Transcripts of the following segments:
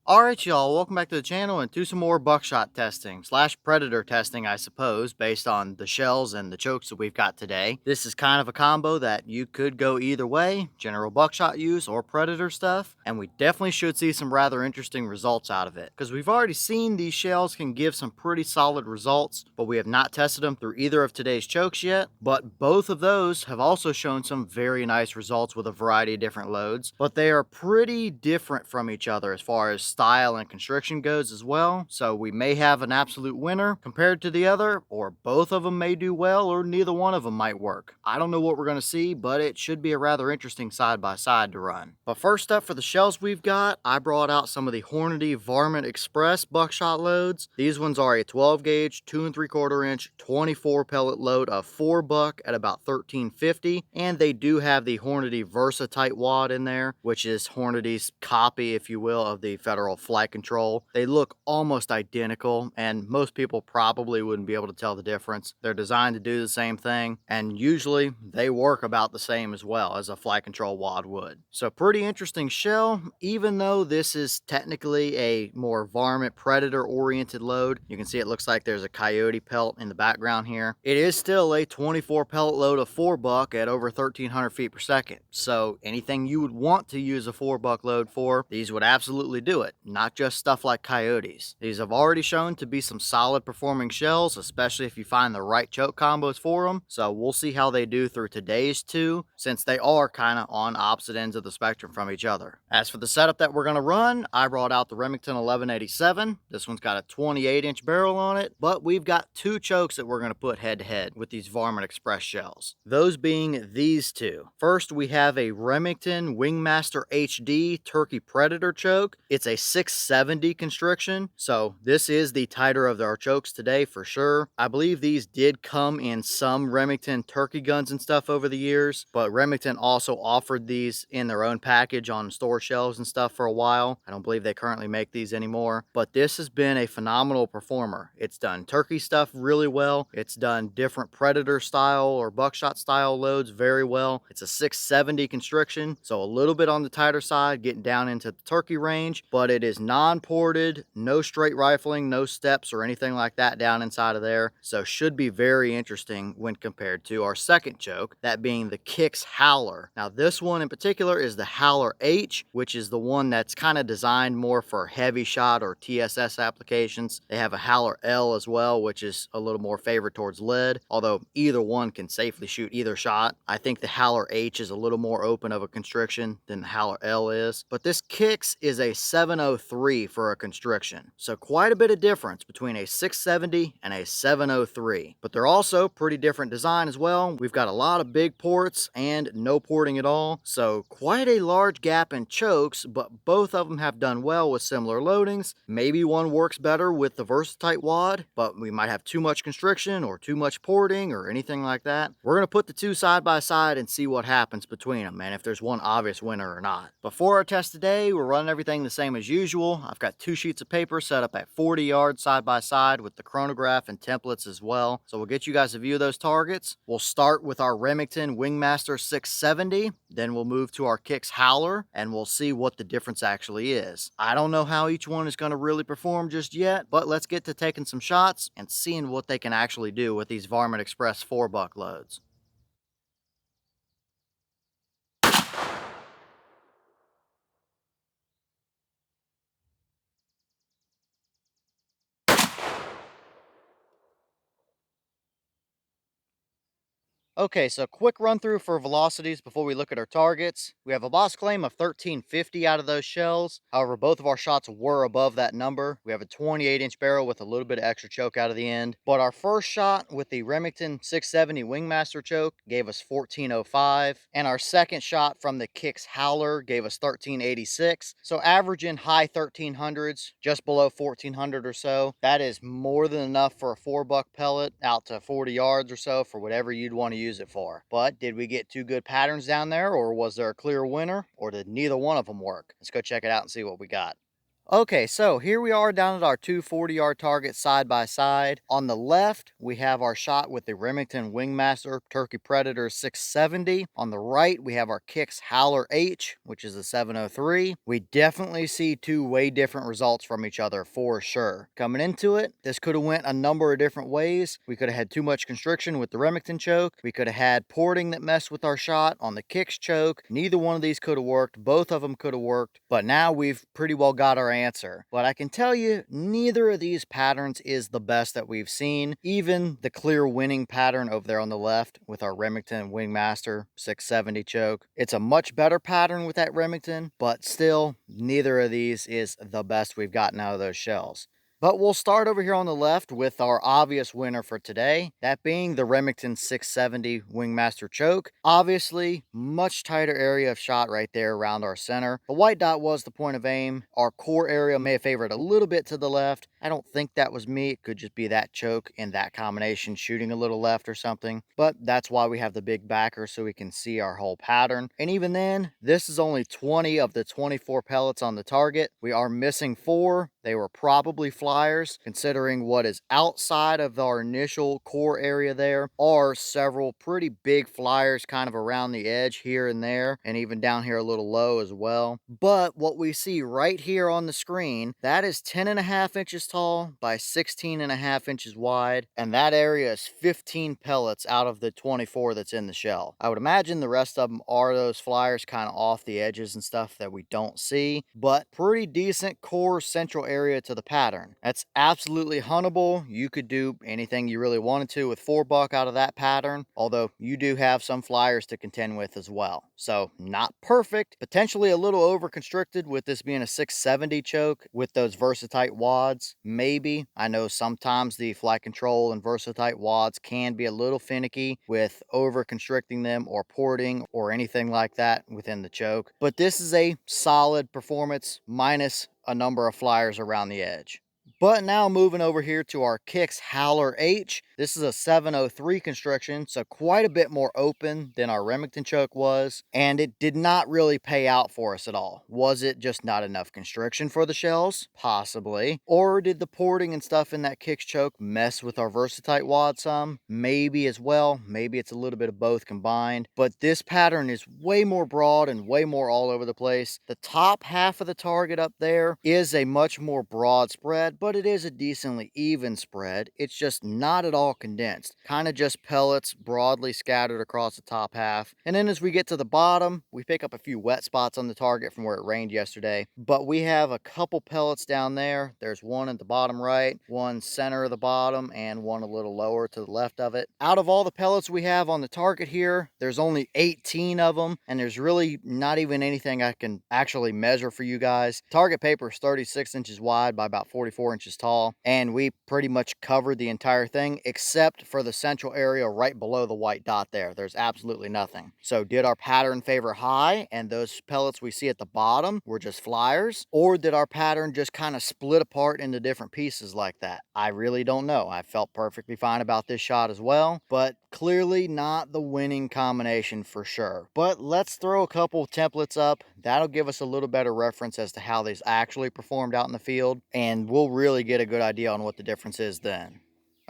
Alright y'all, welcome back to the channel and to some more buckshot testing / predator testing, I suppose, based on the shells and the chokes that we've got today. This is kind of a combo that you could go either way, general buckshot use or predator stuff, and we definitely should see some rather interesting results out of it. Because we've already seen these shells can give some pretty solid results, but we have not tested them through either of today's chokes yet, but both of those have also shown some very nice results with a variety of different loads, but they are pretty different from each other as far as style and constriction goes as well. So we may have an absolute winner compared to the other, or both of them may do well, or neither one of them might work. I don't know what we're going to see, but it should be a rather interesting side by side to run. But first up, for the shells we've got, I brought out some of the Hornady Varmint Express buckshot loads. These ones are a 12 gauge, 2 3/4 inch, 24 pellet load of 4 buck at about 1350, and they do have the Hornady Versatite wad in there, which is Hornady's copy, if you will, of the Federal Flight Control. They look almost identical, and most people probably wouldn't be able to tell the difference. They're designed to do the same thing, and usually they work about the same as well as a flight control wad would. So pretty interesting shell, even though this is technically a more varmint predator oriented load. You can see it looks like there's a coyote pelt in the background here. It is still a 24 pellet load of 4 buck at over 1300 feet per second. So anything you would want to use a 4 buck load for, these would absolutely do it. Not just stuff like coyotes. These have already shown to be some solid performing shells, especially if you find the right choke combos for them. So we'll see how they do through today's two, since they are kind of on opposite ends of the spectrum from each other. As for the setup that we're going to run, I brought out the Remington 1187. This one's got a 28-inch barrel on it, but we've got two chokes that we're going to put head to head with these Varmint Express shells. Those being these two. First, we have a Remington Wingmaster HD Turkey Predator choke. It's a 670 constriction, so this is the tighter of our chokes today for sure. I believe these did come in some Remington turkey guns and stuff over the years, but Remington also offered these in their own package on store shelves and stuff for a while. I don't believe they currently make these anymore, but this has been a phenomenal performer. It's done turkey stuff really well. It's done different predator style or buckshot style loads very well. It's a 670 constriction, so a little bit on the tighter side, getting down into the turkey range, but it is non-ported, no straight rifling, no steps or anything like that down inside of there, so should be very interesting when compared to our second choke, that being the Kicks Howler. Now this one in particular is the Howler H, which is the one that's kind of designed more for heavy shot or TSS applications. They have a Howler L as well, which is a little more favored towards lead, although either one can safely shoot either shot. I think the Howler H is a little more open of a constriction than the Howler L is, but this Kicks is a 703 for a constriction, so quite a bit of difference between a 670 and a 703, but they're also pretty different design as well. We've got a lot of big ports and no porting at all, so quite a large gap in chokes, but both of them have done well with similar loadings. Maybe one works better with the Versatite wad, but we might have too much constriction or too much porting or anything like that. We're going to put the two side by side and see what happens between them and if there's one obvious winner or not. Before our test today, we're running everything the same as usual. I've got 2 sheets of paper set up at 40 yards side by side with the chronograph and templates as well. So we'll get you guys a view of those targets. We'll start with our Remington Wingmaster 670, then we'll move to our Kicks Howler, and we'll see what the difference actually is. I don't know how each one is going to really perform just yet, but let's get to taking some shots and seeing what they can actually do with these Varmint Express 4 buck loads. Okay, so quick run through for velocities before we look at our targets. We have a boss claim of 1350 out of those shells. However, both of our shots were above that number. We have a 28-inch barrel with a little bit of extra choke out of the end. But our first shot with the Remington 670 Wingmaster choke gave us 1405. And our second shot from the Kicks Howler gave us 1386. So averaging high 1300s, just below 1400 or so. That is more than enough for a 4 buck pellet out to 40 yards or so for whatever you'd want to use it for. But did we get two good patterns down there, or was there a clear winner, or did neither one of them work? Let's go check it out and see what we got. Okay, so here we are down at our two 40-yard targets side by side. On the left, we have our shot with the Remington Wingmaster Turkey Predator 670. On the right, we have our Kicks Howler H, which is a 703. We definitely see two way different results from each other for sure. Coming into it, this could have went a number of different ways. We could have had too much constriction with the Remington choke. We could have had porting that messed with our shot on the Kicks choke. Neither one of these could have worked. Both of them could have worked, but now we've pretty well got our answer. But I can tell you, neither of these patterns is the best that we've seen. Even the clear winning pattern over there on the left with our Remington Wingmaster 670 choke. It's a much better pattern with that Remington, but still, neither of these is the best we've gotten out of those shells. But we'll start over here on the left with our obvious winner for today, that being the Remington 670 Wingmaster choke. Obviously, much tighter area of shot right there around our center. The white dot was the point of aim. Our core area may have favored a little bit to the left. I don't think that was me. It could just be that choke and that combination shooting a little left or something. But that's why we have the big backer so we can see our whole pattern. And even then, this is only 20 of the 24 pellets on the target. We are missing 4. They were probably flyers, considering what is outside of our initial core area there are several pretty big flyers kind of around the edge here and there, and even down here a little low as well. But what we see right here on the screen, that is 10.5 inches tall by 16.5 inches wide, and that area is 15 pellets out of the 24 that's in the shell. I would imagine the rest of them are those flyers kind of off the edges and stuff that we don't see, but pretty decent core central area to the pattern. That's absolutely huntable. You could do anything you really wanted to with 4 buck out of that pattern, although you do have some flyers to contend with as well. So not perfect, potentially a little over constricted with this being a 670 choke with those Versatite wads. Maybe. I know sometimes the flight control and Versatite wads can be a little finicky with over constricting them or porting or anything like that within the choke. But this is a solid performance minus a number of flyers around the edge. But now moving over here to our Kicks Howler H. This is a 703 construction, so quite a bit more open than our Remington choke was, and it did not really pay out for us at all. Was it just not enough constriction for the shells? Possibly. Or did the porting and stuff in that Kicks choke mess with our Versatite wad some? Maybe as well. Maybe it's a little bit of both combined. But this pattern is way more broad and way more all over the place. The top half of the target up there is a much more broad spread, but it is a decently even spread. It's just not at all condensed. Kind of just pellets broadly scattered across the top half. And then as we get to the bottom, we pick up a few wet spots on the target from where it rained yesterday. But we have a couple pellets down there. There's one at the bottom right, one center of the bottom, and one a little lower to the left of it. Out of all the pellets we have on the target here, there's only 18 of them, and there's really not even anything I can actually measure for you guys. Target paper is 36 inches wide by about 44 inches tall, and we pretty much covered the entire thing except for the central area right below the white dot there. There's absolutely nothing. So did our pattern favor high and those pellets we see at the bottom were just flyers, or did our pattern just kind of split apart into different pieces like that? I really don't know. I felt perfectly fine about this shot as well, but clearly not the winning combination for sure. But let's throw a couple templates up. That'll give us a little better reference as to how these actually performed out in the field, and we'll really get a good idea on what the difference is then.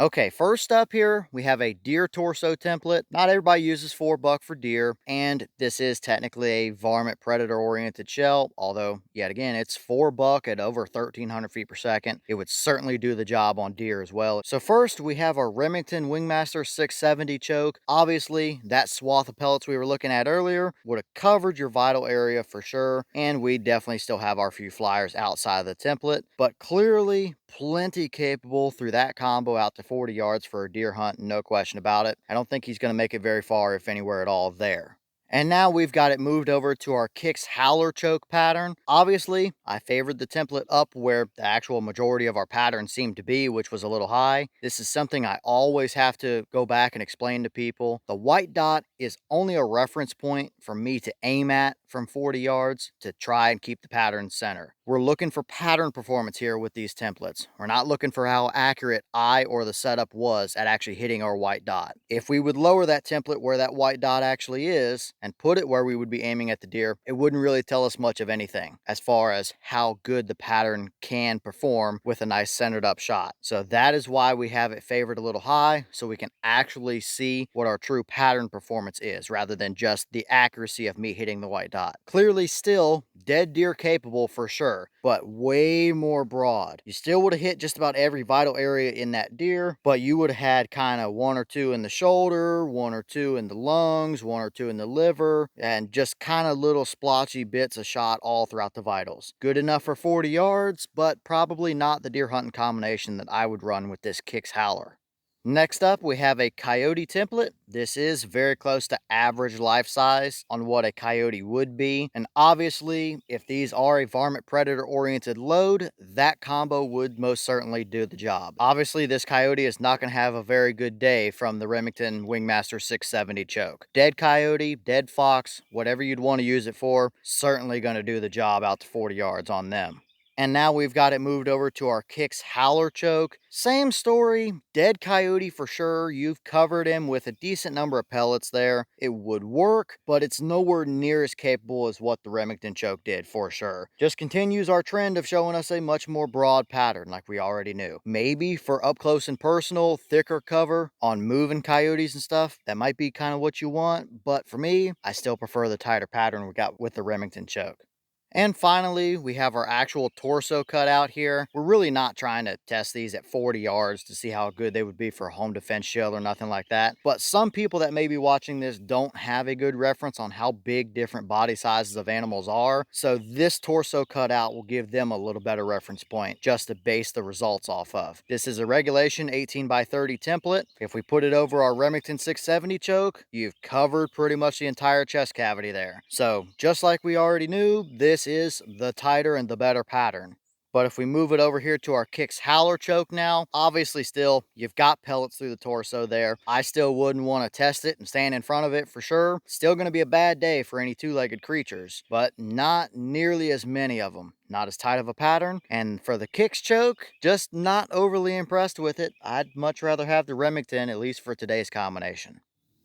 Okay, first up here, we have a deer torso template. Not everybody uses 4 buck for deer, and this is technically a varmint predator-oriented shell, although, yet again, it's 4 buck at over 1,300 feet per second. It would certainly do the job on deer as well. So first, we have our Remington Wingmaster 670 choke. Obviously, that swath of pellets we were looking at earlier would have covered your vital area for sure, and we definitely still have our few flyers outside of the template, but clearly plenty capable through that combo out to 40 yards for a deer hunt, no question about it. I don't think he's going to make it very far, if anywhere at all, there. And now we've got it moved over to our Kicks Howler choke pattern. Obviously, I favored the template up where the actual majority of our pattern seemed to be, which was a little high. This is something I always have to go back and explain to people. The white dot is only a reference point for me to aim at from 40 yards to try and keep the pattern center. We're looking for pattern performance here with these templates. We're not looking for how accurate I or the setup was at actually hitting our white dot. If we would lower that template where that white dot actually is and put it where we would be aiming at the deer, it wouldn't really tell us much of anything as far as how good the pattern can perform with a nice centered up shot. So that is why we have it favored a little high, so we can actually see what our true pattern performance is rather than just the accuracy of me hitting the white dot. Clearly still dead deer capable for sure, but way more broad. You still would have hit just about every vital area in that deer, but you would have had kind of one or two in the shoulder, one or two in the lungs, one or two in the liver, and just kind of little splotchy bits of shot all throughout the vitals. Good enough for 40 yards, but probably not the deer hunting combination that I would run with this Kicks Howler. Next up, we have a coyote template. This is very close to average life size on what a coyote would be. And obviously, if these are a varmint predator oriented load, that combo would most certainly do the job. Obviously, this coyote is not going to have a very good day from the Remington Wingmaster 670 choke. Dead coyote, dead fox, whatever you'd want to use it for, certainly going to do the job out to 40 yards on them. And now we've got it moved over to our Kicks Howler choke. Same story, dead coyote for sure. You've covered him with a decent number of pellets there. It would work, but it's nowhere near as capable as what the Remington choke did for sure. Just continues our trend of showing us a much more broad pattern like we already knew. Maybe for up close and personal, thicker cover on moving coyotes and stuff, that might be kind of what you want. But for me, I still prefer the tighter pattern we got with the Remington choke. And finally, we have our actual torso cut out here. We're really not trying to test these at 40 yards to see how good they would be for a home defense shield or nothing like that. But some people that may be watching this don't have a good reference on how big different body sizes of animals are. So this torso cutout will give them a little better reference point just to base the results off of. This is a regulation 18 by 30 template. If we put it over our Remington 670 choke, you've covered pretty much the entire chest cavity there. So just like we already knew, this is the tighter and the better pattern. But if we move it over here to our Kicks Howler choke now, obviously still, you've got pellets through the torso there. I still wouldn't want to test it and stand in front of it for sure. Still going to be a bad day for any two-legged creatures, but not nearly as many of them. Not as tight of a pattern. And for the Kicks choke, just not overly impressed with it. I'd much rather have the Remington, at least for today's combination.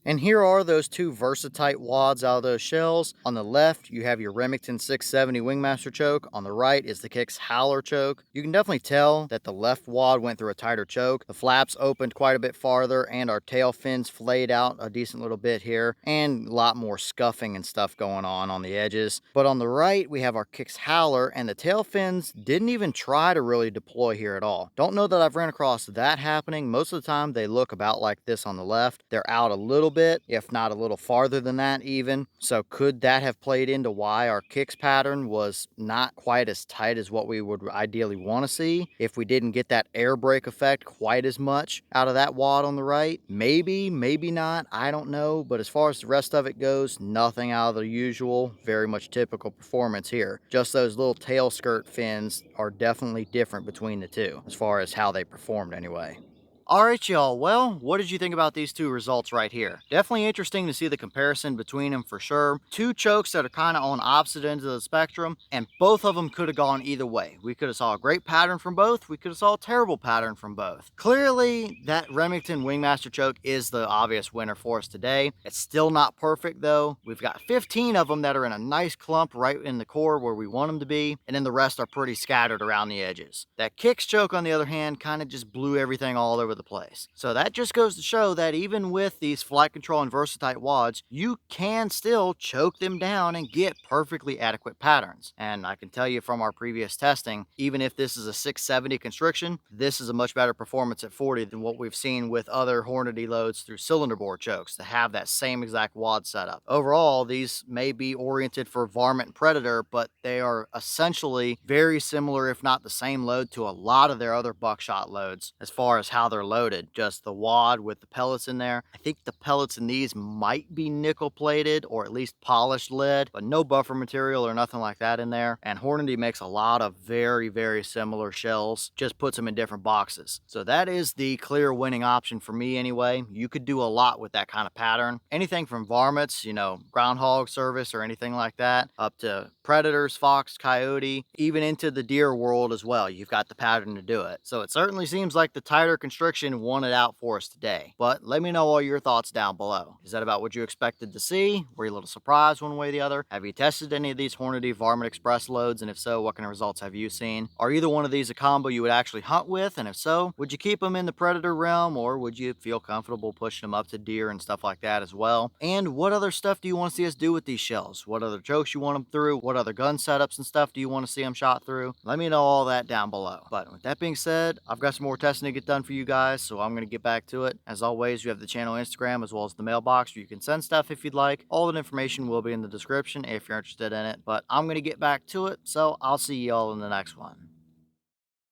And here are those two Versatite wads out of those shells. On the left, you have your Remington 670 Wingmaster choke. On the right is the Kicks Howler choke. You can definitely tell that the left wad went through a tighter choke. The flaps opened quite a bit farther, and our tail fins flayed out a decent little bit here, and a lot more scuffing and stuff going on the edges. But on the right, we have our Kicks Howler, and the tail fins didn't even try to really deploy here at all. Don't know that I've ran across that happening. Most of the time, they look about like this on the left. They're out a little bit, if not a little farther than that even. So could that have played into why our kicks pattern was not quite as tight as what we would ideally want to see if we didn't get that air brake effect quite as much out of that wad on the right? Maybe, maybe not, I don't know. But as far as the rest of it goes, nothing out of the usual. Very much typical performance here. Just those little tail skirt fins are definitely different between the two as far as how they performed anyway. Alright y'all, well, what did you think about these two results right here? Definitely interesting to see the comparison between them for sure. Two chokes that are kind of on opposite ends of the spectrum, and both of them could have gone either way. We could have saw a great pattern from both, we could have saw a terrible pattern from both. Clearly, that Remington Wingmaster choke is the obvious winner for us today. It's still not perfect though. We've got 15 of them that are in a nice clump right in the core where we want them to be, and then the rest are pretty scattered around the edges. That Kicks choke, on the other hand, kind of just blew everything all over the place. So that just goes to show that even with these flight control and Versatite wads, you can still choke them down and get perfectly adequate patterns. And I can tell you from our previous testing, even if this is a 670 constriction, this is a much better performance at 40 than what we've seen with other Hornady loads through cylinder bore chokes that have that same exact wad setup. Overall, these may be oriented for varmint and predator, but they are essentially very similar, if not the same load, to a lot of their other buckshot loads as far as how they're they're loaded. Just the wad with the pellets in there. I think the pellets in these might be nickel plated or at least polished lead, but no buffer material or nothing like that in there. And Hornady makes a lot of very similar shells, just puts them in different boxes. So that is the clear winning option for me anyway. You could do a lot with that kind of pattern. Anything from varmints, you know, groundhog service or anything like that, up to predators, fox, coyote, even into the deer world as well. You've got the pattern to do it. So it certainly seems like the tighter constriction won it out for us today. But let me know all your thoughts down below. Is that about what you expected to see? Were you a little surprised one way or the other? Have you tested any of these Hornady Varmint Express loads? And if so, what kind of results have you seen? Are either one of these a combo you would actually hunt with? And if so, would you keep them in the predator realm, or would you feel comfortable pushing them up to deer and stuff like that as well? And what other stuff do you want to see us do with these shells? What other chokes you want them through? What other gun setups and stuff do you want to see them shot through? Let me know all that down below. But with that being said, I've got some more testing to get done for you guys, so I'm going to get back to it. As always, you have the channel Instagram as well as the mailbox where you can send stuff if you'd like. All that information will be in the description if you're interested in it. But I'm going to get back to it, so I'll see y'all in the next one.